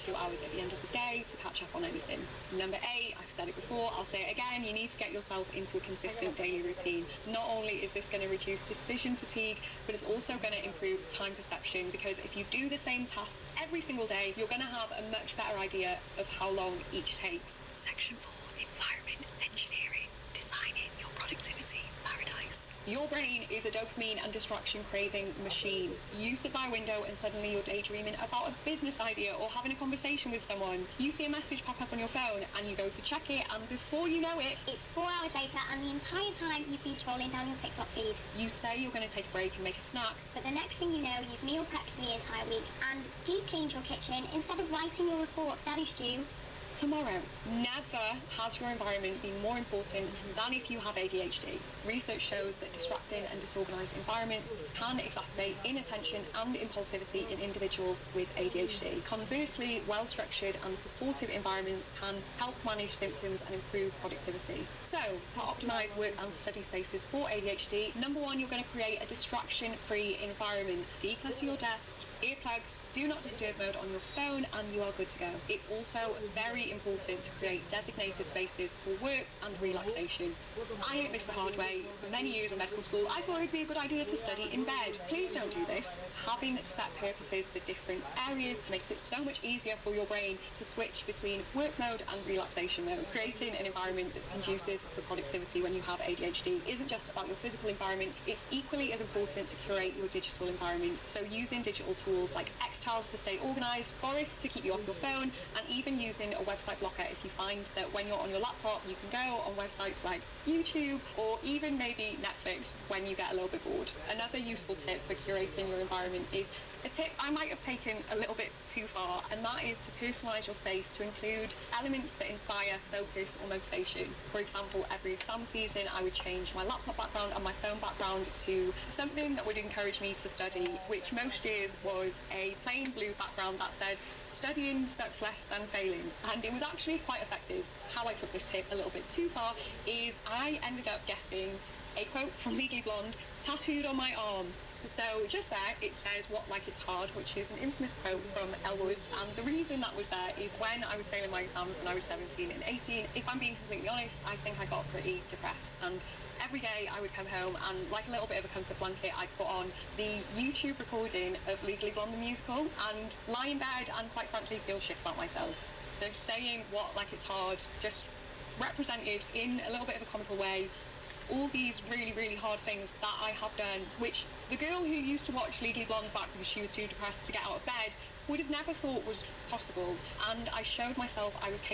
2 hours at the end of the day to catch up on anything. Number 8, I've said it before, I'll say it again, you need to get yourself into a consistent daily routine. Not only is this going to reduce decision fatigue, but it's also going to improve time perception, because if you do the same tasks every single day, you're going to have a much better idea of how long each takes. Section 4, environment engineering, designing your productivity paradise. Your brain is a dopamine and distraction craving machine. You sit by a window and suddenly you're daydreaming about a business idea or having a conversation with someone. You see a message pop up on your phone and you go to check it, and before you know it, it's 4 hours later and the entire time you've been scrolling down your TikTok feed. You say you're going to take a break and make a snack, but the next thing you know, you've meal prepped for the entire week and deep cleaned your kitchen instead of writing your report that is due tomorrow. Never has your environment been more important than if you have ADHD. Research shows that distracting and disorganized environments can exacerbate inattention and impulsivity in individuals with ADHD. Conversely, well-structured and supportive environments can help manage symptoms and improve productivity. So, to optimize work and study spaces for ADHD, number 1, you're going to create a distraction-free environment. Declutter your desk, earplugs, do not disturb mode on your phone, and you are good to go. It's also very important to create designated spaces for work and relaxation. I learned this the hard way. For many years in medical school, I thought it would be a good idea to study in bed. Please don't do this. Having set purposes for different areas makes it so much easier for your brain to switch between work mode and relaxation mode. Creating an environment that's conducive for productivity when you have ADHD isn't just about your physical environment, it's equally as important to curate your digital environment. So using digital tools like X-Tiles to stay organized, Forest to keep you off your phone, and even using a website blocker if you find that when you're on your laptop you can go on websites like YouTube or even maybe Netflix when you get a little bit bored. Another useful tip for curating your environment is a tip I might have taken a little bit too far, and that is to personalize your space to include elements that inspire focus or motivation. For example, every exam season I would change my laptop background and my phone background to something that would encourage me to study, which most years was a plain blue background that said studying sucks less than failing, and it was actually quite effective. How I took this tip a little bit too far is I ended up getting a quote from Legally Blonde tattooed on my arm. So just there, it says "What like it's hard," which is an infamous quote from Elle Woods, and the reason that was there is when I was failing my exams when I was 17 and 18, if I'm being completely honest, I think I got pretty depressed, and every day I would come home and, like a little bit of a comfort blanket, I'd put on the YouTube recording of Legally Blonde the musical and lie in bed and quite frankly feel shit about myself. The saying "what like it's hard" just represented in a little bit of a comical way all these really hard things that I have done, which the girl who used to watch Legally Blonde back because she was too depressed to get out of bed would have never thought was possible, and I showed myself I was capable